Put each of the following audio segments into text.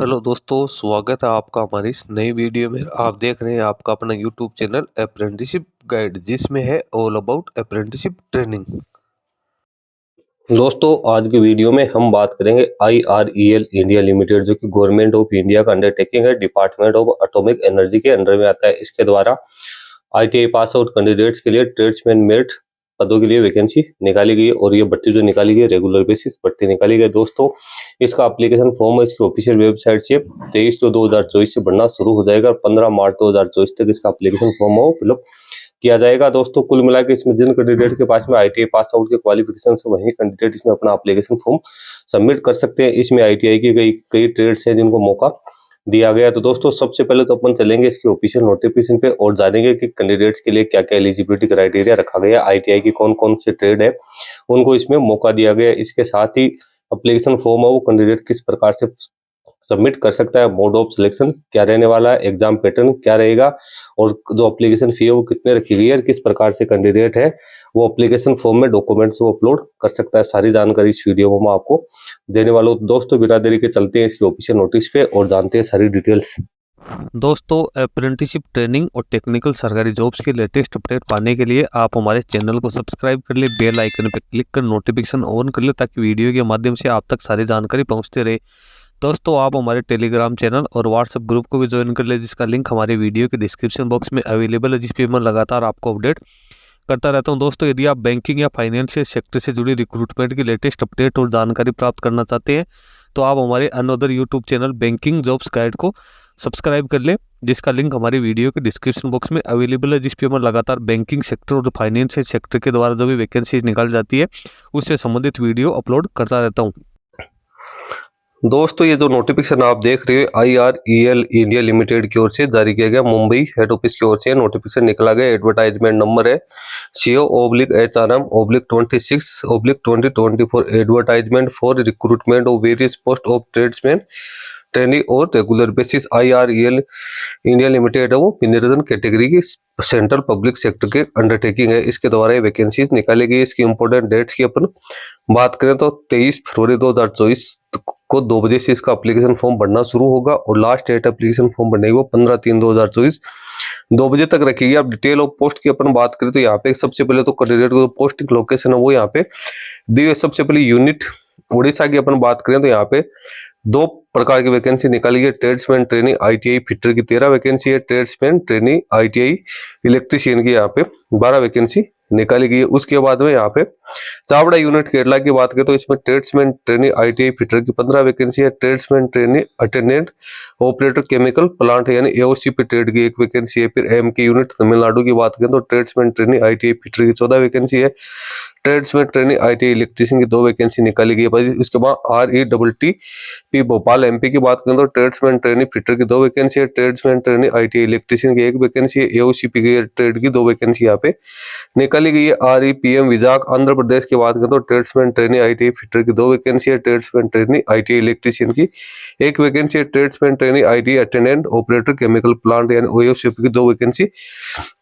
Hello दोस्तों, स्वागत है आपका हमारी इस नई वीडियो में। आप देख रहे हैं आपका अपना यूट्यूब चैनल अप्रेंटिसशिप गाइड, जिसमें है ऑल अबाउट अप्रेंटिसशिप ट्रेनिंग। दोस्तों, आज की वीडियो में हम बात करेंगे IREL इंडिया लिमिटेड, जो कि गवर्नमेंट ऑफ इंडिया का अंडरटेकिंग है, डिपार्टमेंट ऑफ एटॉमिक एनर्जी के अंडर में आता है। इसके द्वारा ITI पास आउट कैंडिडेट्स के लिए ट्रेड्समैन मेरिट पदों के लिए वैकेंसी निकाली गई है और ये भर्ती जो निकाली गई है रेगुलर बेसिस भर्ती निकाली गई है। दोस्तों, इसका एप्लीकेशन फॉर्म इसकी ऑफिशियल वेबसाइट से 23/2/2024 से भरना शुरू हो जाएगा और 15 मार्च 2024 तक इसका एप्लीकेशन फॉर्म हो फिलअप किया जाएगा। दोस्तों, कुल मिला के इसमें जिन कैंडिडेट के पास में ITI पास आउट के क्वालिफिकेशन से वही कैंडिडेट इसमें अपना एप्लीकेशन फॉर्म सबमिट कर सकते हैं। इसमें ITI की कई ट्रेड्स हैं जिनको मौका दिया गया। तो दोस्तों, सबसे पहले तो अपन चलेंगे इसके ऑफिशियल नोटिफिकेशन पे और जानेंगे कि कैंडिडेट्स के लिए क्या क्या एलिजिबिलिटी क्राइटेरिया रखा गया है, ITI की कौन कौन से ट्रेड है उनको इसमें मौका दिया गया है। इसके साथ ही एप्लीकेशन फॉर्म है वो कैंडिडेट किस प्रकार से सबमिट कर सकता है, मोड ऑफ सिलेक्शन क्या रहने वाला है, एग्जाम पैटर्न क्या रहेगा और जो एप्लीकेशन फी है वो कितने रखी गई है, किस प्रकार से कैंडिडेट है वो एप्लीकेशन फॉर्म में डॉक्यूमेंट्स वो अपलोड कर सकता है। सारी जानकारी इस वीडियो में मैं आपको देने वाला हूँ। दोस्तों, बिना देरी के चलते हैं इसके ऑफिशियल नोटिस पे और जानते हैं सारी डिटेल्स। दोस्तों, अप्रेंटिसशिप ट्रेनिंग और टेक्निकल सरकारी जॉब्स के लेटेस्ट अपडेट पाने के लिए आप हमारे चैनल को सब्सक्राइब कर ले, बेल आइकन पर क्लिक कर नोटिफिकेशन ऑन कर ले, ताकि वीडियो के माध्यम से आप तक सारी जानकारी पहुंचते रहे। दोस्तों, आप हमारे टेलीग्राम चैनल और व्हाट्सएप ग्रुप को भी ज्वाइन कर ले, जिसका लिंक हमारे वीडियो के डिस्क्रिप्शन बॉक्स में अवेलेबल है, जिस पे मैं लगातार आपको अपडेट करता रहता हूं। दोस्तों, यदि आप बैंकिंग या फाइनेंशियल सेक्टर से जुड़ी रिक्रूटमेंट की लेटेस्ट अपडेट और जानकारी प्राप्त करना चाहते हैं तो आप हमारे another YouTube channel banking jobs guide को सब्सक्राइब कर ले, जिसका लिंक हमारे वीडियो के डिस्क्रिप्शन बॉक्स में अवेलेबल है, जिस पे मैं लगातार बैंकिंग सेक्टर और फाइनेंशियल सेक्टर के द्वारा जो भी वैकेंसी निकाल जाती है उससे संबंधित वीडियो अपलोड करता रहता हूँ। दोस्तों, ये जो नोटिफिकेशन आप देख रहे हो IREL इंडिया लिमिटेड की ओर से जारी किया गया, मुंबई हेड ऑफिस की ओर से नोटिफिकेशन निकला गया। एडवर्टाइजमेंट नंबर है CO/HRM/26/2024 advertisement for recruitment of various post of tradesman trainee और regular basis. IREL India limited है वो विनिर्धन कैटेगरी की सेंट्रल पब्लिक सेक्टर के अंडरटेकिंग है। इसके द्वारा ये वैकेंसीज निकाली गई। इसकी इंपोर्टेंट डेट्स की अपन बात करें तो 23 फरवरी 2024 को 2 बजे से इसका एप्लीकेशन फॉर्म भरना शुरू होगा और लास्ट डेट एप्लीकेशन फॉर्म भरने की वो 15/3/2024 2 बजे तक रखेगी। अब डिटेल ऑफ पोस्ट की अपन बात करें तो यहाँ पे सबसे पहले तो कैंडिडेट को पोस्टिंग लोकेशन है वो यहाँ पे दी है। सबसे पहले यूनिट उड़ीसा की अपन बात करें तो यहाँ पे 2 प्रकार की वैकेंसी निकाली है। ट्रेड्समैन ट्रेनिंग ITI फिटर की 13 वैकेंसी है। ट्रेड्समैन ट्रेनिंग ITI इलेक्ट्रीशियन की यहाँ पे 12 वैकेंसी निकाली गई है। उसके बाद में यहाँ पे चावड़ा यूनिट केरला की बात करें तो इसमें ट्रेड्समैन ट्रेनिंग ITI फिटर की 15 वैकेंसी है। Tradesman training attendant operator chemical plant यानी AOC पे ट्रेड की 1 वैकेंसी है। फिर MK यूनिट तमिलनाडु की बात करें तो ट्रेड्समैन ट्रेनिंग ITI फिटर की 14 वैकेंसी है। ट्रेड्समैन ट्रेनिंग ITI इलेक्ट्रीशियन की 2 वैकेंसी निकाली गई है। इसके बाद RETT भोपाल MP की बात करें तो ट्रेड्समैन ट्रेनिंग फिटर की 2 वैकेंसी है। ट्रेड्समैन ट्रेनिंग ITI इलेक्ट्रीशियन की 1 वैकेंसी है। AOCP की ट्रेड की 2 वैकेंसी यहाँ पे निकाली गई है। REPM विजाग आंध्र प्रदेश की बात करें तो ट्रेड्समैन ट्रेनिंग ITI फिटर की 2 वैकेंसी है। ट्रेड्समैन ट्रेनिंग ITI इलेक्ट्रीशियन की 1 वैकेंसी है। Tradesman training ITI attendant operator chemical plant यानी OFCP की 2 वैकेंसी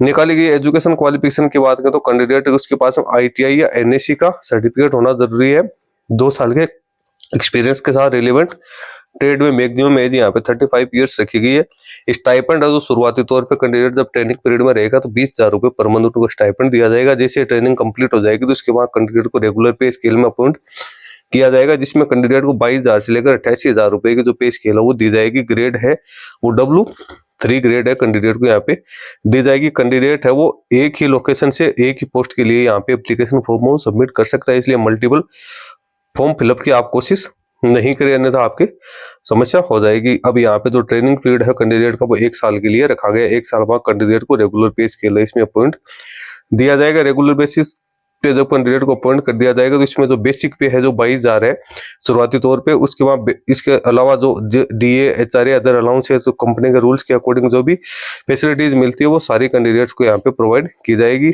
निकाली गई है। एजुकेशन क्वालिफिकेशन की बात करें तो कैंडिडेट उसके पास ITI या NSC का सर्टिफिकेट होना जरूरी है। 2 साल के एक्सपीरियंस के साथ रिलेवेंट ट्रेड में मैक्सिमम एज यहाँ पे 35 ईयर्स रखी गई है। स्टाइपेंड है जो शुरुआती तौर पे कैंडिडेट जब ट्रेनिंग पीरियड में रहेगा तो 20,000 रुपए पर मंथ उनको स्टाइपेंड दिया जाएगा। जैसे ट्रेनिंग कंप्लीट हो जाएगी तो उसके बाद कैंडिडेट को रेगुलर पे स्केल में अपॉइंट किया जाएगा, जिसमें कैंडिडेट को 22,000 से लेकर 88,000 रुपए की जो पे स्केल है वो दी जाएगी। ग्रेड है वो W3 ग्रेड है, कैंडिडेट को यहाँ पे दी जाएगी। कैंडिडेट है वो एक ही लोकेशन से एक ही पोस्ट के लिए यहाँ पे एप्लीकेशन फॉर्म सबमिट कर सकता है, इसलिए मल्टीपल फॉर्म फिलअप की आप कोशिश नहीं करें, अन्यथा आपकी समस्या हो जाएगी। अब यहाँ पे जो ट्रेनिंग पीरियड है कैंडिडेट का वो 1 साल के लिए रखा गया। 1 साल बाद कैंडिडेट को रेगुलर पे स्केल इसमें अपॉइंट दिया जाएगा। रेगुलर बेसिस पे जब कैंडिडेट को अपॉइंट कर दिया जाएगा तो इसमें जो बेसिक पे है जो 22,000 है शुरुआती तौर पे, उसके बाद इसके अलावा जो DA HRA अदर अलाउंस है, जो कंपनी के रूल्स के अकॉर्डिंग जो भी फैसिलिटीज मिलती है वो सारी कैंडिडेट्स को यहाँ पे प्रोवाइड की जाएगी।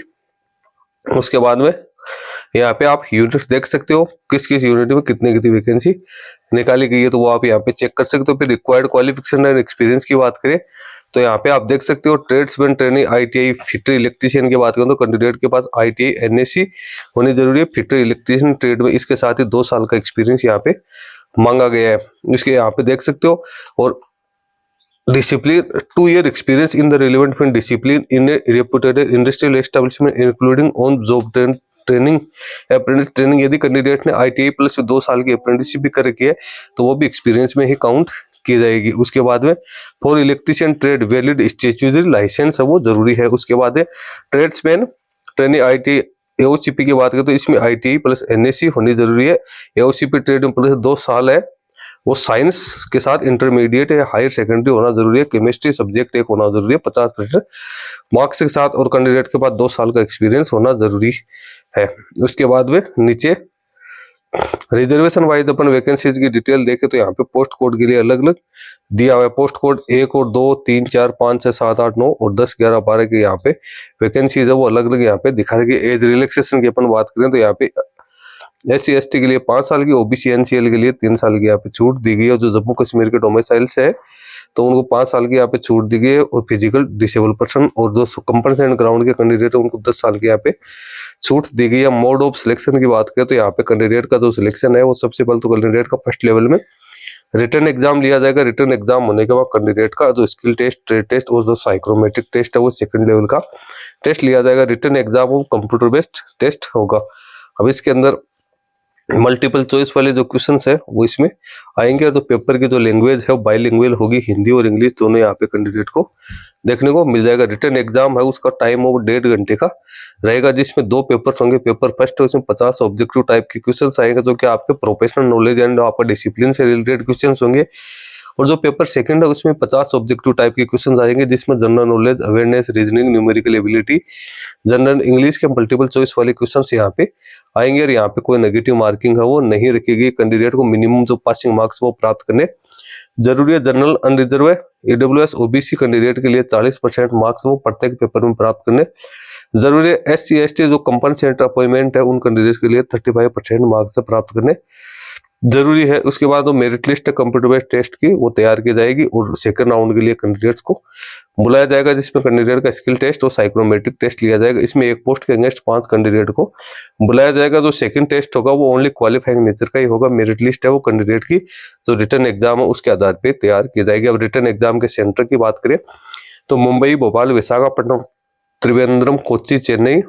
उसके बाद में यहाँ पे आप यूनिट देख सकते हो किस किस यूनिट में कितनी वैकेंसी निकाली गई है, तो वो आप यहाँ पे चेक कर सकते हो। फिर रिक्वायर्ड क्वालिफिकेशन एंड एक्सपीरियंस की बात करें तो यहाँ पे आप देख सकते हो tradesman training ITI fitter electrician की बात करें तो कैंडिडेट के पास ITI NSC होनी जरूरी है फिटर इलेक्ट्रीशियन ट्रेड में। इसके साथ ही 2 साल का एक्सपीरियंस यहाँ पे मांगा गया है। इसके यहाँ पे देख सकते हो। और discipline 2 year experience in the relevant field discipline in a reputed industrial establishment including on job training apprentice training. यदि कैंडिडेट ने ITI प्लस 2 साल की अप्रेंटिसशिप भी कर रखी है तो वो भी एक्सपीरियंस में ही काउंट की जाएगी। उसके बाद में for electrician trade valid statutory licence है वो जरूरी है। उसके बाद है ट्रेड्समैन ट्रेनिंग ITI AOCP की बात करें तो इसमें ITI प्लस NSC होनी जरूरी है। AOCP ट्रेड में प्लस 2 साल है वो साइंस के साथ इंटरमीडिएट या हायर सेकेंडरी होना जरूरी है। केमिस्ट्री सब्जेक्ट एक होना जरूरी है 50% मार्क्स के साथ और कैंडिडेट के पास 2 साल का एक्सपीरियंस होना जरूरी है। उसके बाद में नीचे रिजर्वेशन वाइज अपन वैकेंसीज की डिटेल देखे तो यहाँ पे पोस्ट कोड के लिए अलग अलग दिया हुआ है। पोस्ट कोड 1 और 2 3 4 5 6 7 8 9 और 10 11 12 के यहाँ पे वैकेंसीज है वो अलग अलग यहाँ पे दिखा देगी। एज रिलैक्सेशन की अपन बात करें तो यहाँ पे SC ST के लिए 5 साल की, OBC NCL के लिए 3 साल की यहाँ पे छूट दी गई है। जो जम्मू कश्मीर के डोमिसाइल से है तो उनको 5 साल की यहाँ पे छूट दी गई है। और फिजिकल डिसेबल पर्सन और जो कंपनसेंट ग्राउंड के कैंडिडेट है उनको 10 साल की यहाँ पे छूट दी गई है। मोड ऑफ सिलेक्शन की बात करें तो यहाँ पे कैंडिडेट का जो सिलेक्शन है वो सबसे पहले तो कैंडिडेट का फर्स्ट लेवल में रिटर्न एग्जाम लिया जाएगा। रिटर्न एग्जाम होने के बाद कैंडिडेट का जो स्किल टेस्ट, ट्रेड टेस्ट और जो साइकोमेट्रिक टेस्ट है वो सेकंड लेवल का टेस्ट लिया जाएगा। रिटर्न एग्जाम वो कंप्यूटर बेस्ड टेस्ट होगा। अब इसके अंदर मल्टीपल चॉइस वाले जो क्वेश्चंस है वो इसमें आएंगे और जो पेपर की जो लैंग्वेज है वो बाइलिंगुअल होगी, हिंदी और इंग्लिश दोनों यहाँ पे कैंडिडेट को देखने को मिल जाएगा। रिटर्न एग्जाम है उसका टाइम वो 1.5 घंटे का रहेगा जिसमें 2 पेपर्स होंगे। पेपर फर्स्ट है उसमें 50 ऑब्जेक्टिव टाइप के क्वेश्चंस आएंगे जो कि आपके प्रोफेशनल नॉलेज एंड आपका डिसिप्लिन से रिलेटेड क्वेश्चंस होंगे। और जो पेपर सेकंड है उसमें 50 ऑब्जेक्टिव टाइप के क्वेश्चंस आएंगे जिसमें general knowledge, awareness, reasoning, numerical ability, general English के मल्टीपल चॉइस वाले क्वेश्चंस यहाँ पे आएंगे। और यहाँ पे कोई नेगेटिव मार्किंग है वो नहीं रखी गई। कैंडिडेट को मिनिमम जो पासिंग मार्क्स वो प्राप्त करने जरूरी है। General, unreserved, EWS OBC candidate के लिए 40% मार्क्स वो प्रत्येक पेपर में प्राप्त करने जरूरी है। SC ST जो कंपनसेंट अपॉइंटमेंट है उन कैंडिडेट के लिए 35% मार्क्स प्राप्त करने जरूरी है। उसके बाद वो merit list computer based test की वो तैयार की जाएगी और सेकंड राउंड के लिए कैंडिडेट्स को बुलाया जाएगा जिसमें कैंडिडेट का स्किल टेस्ट और साइकोमेट्रिक टेस्ट लिया जाएगा। इसमें एक पोस्ट के अगेंस्ट 5 कैंडिडेट को बुलाया जाएगा। जो सेकंड टेस्ट होगा वो ओनली क्वालिफाइंग नेचर का ही होगा। मेरिट लिस्ट है वो कैंडिडेट की जो रिटर्न एग्जाम है उसके आधार पर तैयार की जाएगी। अब रिटर्न एग्जाम के सेंटर की बात करें तो मुंबई, भोपाल, विशाखापट्टनम, त्रिवेंद्रम, कोच्चि, चेन्नई,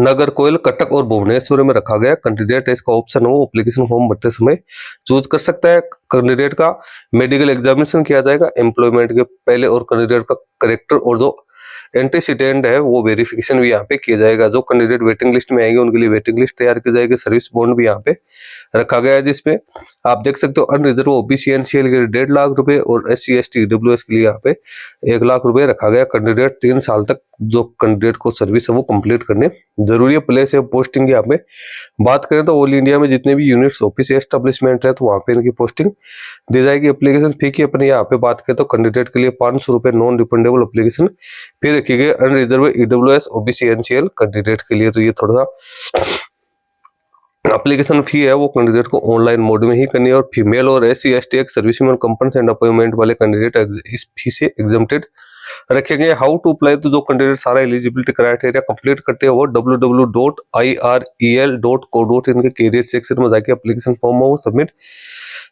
नागरकोइल, कटक और भुवनेश्वर में रखा गया। कैंडिडेट इसका ऑप्शन हो एप्लीकेशन फॉर्म भरते समय चूज कर सकता है। कैंडिडेट का मेडिकल एग्जामिनेशन किया जाएगा एम्प्लॉयमेंट के पहले और कैंडिडेट का करेक्टर और जो एंटीसीडेंट है वो वेरिफिकेशन भी यहाँ पे किया जाएगा। जो कैंडिडेट वेटिंग लिस्ट में आएंगे उनके लिए वेटिंग लिस्ट तैयार की जाएगी। सर्विस बॉन्ड भी यहाँ पे रखा गया है जिसमें आप देख सकते हो अनरिजर्व OBC NCL के लिए 1.5 लाख रुपए और SC ST EWS के लिए यहाँ पे 1 लाख रुपए रखा गया। कैंडिडेट 3 साल तक जो कैंडिडेट को सर्विस है वो कंप्लीट करने जरूरी है। प्लेस है पोस्टिंग की यहाँ पे बात करें तो ऑल इंडिया में जितने भी यूनिट्स, ऑफिस, एस्टेब्लिशमेंट है तो वहाँ पे इनकी पोस्टिंग दी जाएगी। एप्लीकेशन फी की अपने यहाँ पे बात करें तो कैंडिडेट के लिए 500 रुपए नॉन रिफंडेबल एप्लीकेशन फी रखी गई। Unreserved EWS OBC NCL candidate के लिए तो ये थोड़ा सा एप्लीकेशन फी है वो कैंडिडेट को ऑनलाइन मोड में ही करनी है। और फीमेल और SC ST एक सर्विसमैन कंपनसेंट अपॉइंटमेंट वाले कैंडिडेट इस फी से एग्जम्प्टेड रखे गए। हाउ टू अप्लाई तो जो कैंडिडेट सारा एलिजिबिलिटी क्राइटेरिया कंप्लीट करते हैं वो www.irel.co.in के कैरियर सेक्शन में जाके एप्लीकेशन फॉर्म वो सबमिट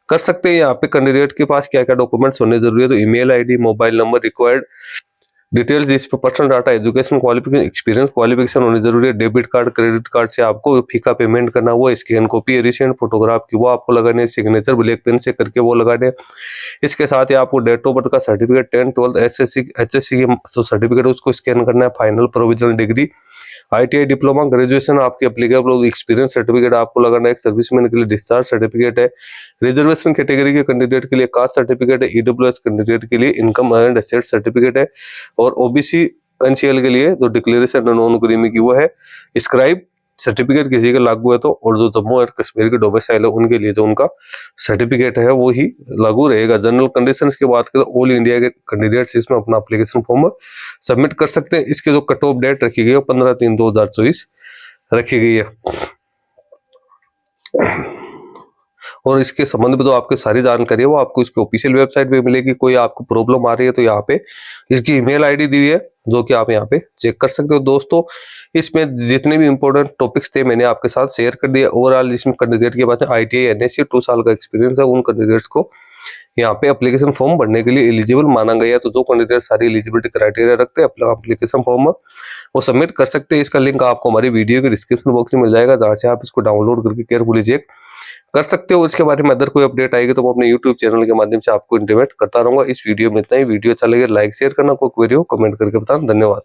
कर सकते हैं। यहाँ पे कैंडिडेट के पास क्या क्या डॉक्यूमेंट्स होने जरूरी है तो email ID, mobile number, required details, इस पर personal data, education, qualification, experience qualification होनी जरूरी है। डेबिट कार्ड, क्रेडिट कार्ड से आपको फी का पेमेंट करना वो स्कैन कॉपी, रिसेंट फोटोग्राफ की वो आपको लगाने, सिग्नेचर ब्लैक पेन से करके वो लगाने। इसके साथ ही आपको डेट ऑफ बर्थ का certificate, 10th 12th SSC HSC के जो सर्टिफिकेट है उसको स्कैन करना है। Final provisional degree, ITI diploma, graduation आपके एप्लीकेबल, एक्सपीरियंस सर्टिफिकेट आपको लगाना है। एक सर्विसमैन के लिए डिस्चार्ज सर्टिफिकेट है। रिजर्वेशन कैटेगरी के कैंडिडेट के लिए कास्ट सर्टिफिकेट है। EWS कैंडिडेट के लिए इनकम एंड एसेट सर्टिफिकेट है। और OBC NCL के लिए जो डिक्लेरेशन नॉन क्रीमी की वो है। स्क्राइब सर्टिफिकेट किसी का लागू है तो, और जो जम्मू एंड कश्मीर के डोमिसाइल है उनके लिए जो उनका सर्टिफिकेट है वो ही लागू रहेगा। जनरल कंडीशंस की बात करें ऑल इंडिया के कैंडिडेट्स इसमें अपना एप्लीकेशन फॉर्म सबमिट कर सकते हैं। इसकी जो कट ऑफ डेट रखी गई है 15/3/2024 रखी गई है। और इसके संबंध में जो आपकी सारी जानकारी है वो आपको इसके ऑफिशियल वेबसाइट पे मिलेगी। कोई आपको प्रॉब्लम आ रही है तो यहाँ पे इसकी ईमेल आईडी दी हुई है जो कि आप यहाँ पे चेक कर सकते हो। दोस्तों इसमें जितने भी इंपॉर्टेंट टॉपिक्स थे मैंने आपके साथ शेयर कर दिए। ओवरऑल इसमें कैंडिडेट के पास ITI NSC 2 साल का एक्सपीरियंस है, उन कैंडिडेट्स को यहाँ पे एप्लीकेशन फॉर्म भरने के लिए एलिजिबल माना गया है। तो जो कैंडिडेट सारी एलिजिबिलिटी क्राइटेरिया रखते हैं अपना एप्लीकेशन फॉर्म में वो सबमिट कर सकते हैं। इसका लिंक आपको हमारी वीडियो के डिस्क्रिप्शन बॉक्स में मिल जाएगा, जहाँ से आप इसको डाउनलोड करके केयरफुली चेक कर सकते हो। इसके बारे में अदर कोई अपडेट आएगी तो मैं अपने यूट्यूब चैनल के माध्यम से आपको इंटीमेट करता रहूंगा। इस वीडियो में इतना ही। वीडियो अच्छा लगे लाइक शेयर करना, कोई क्वेरी हो कमेंट करके बताना। धन्यवाद।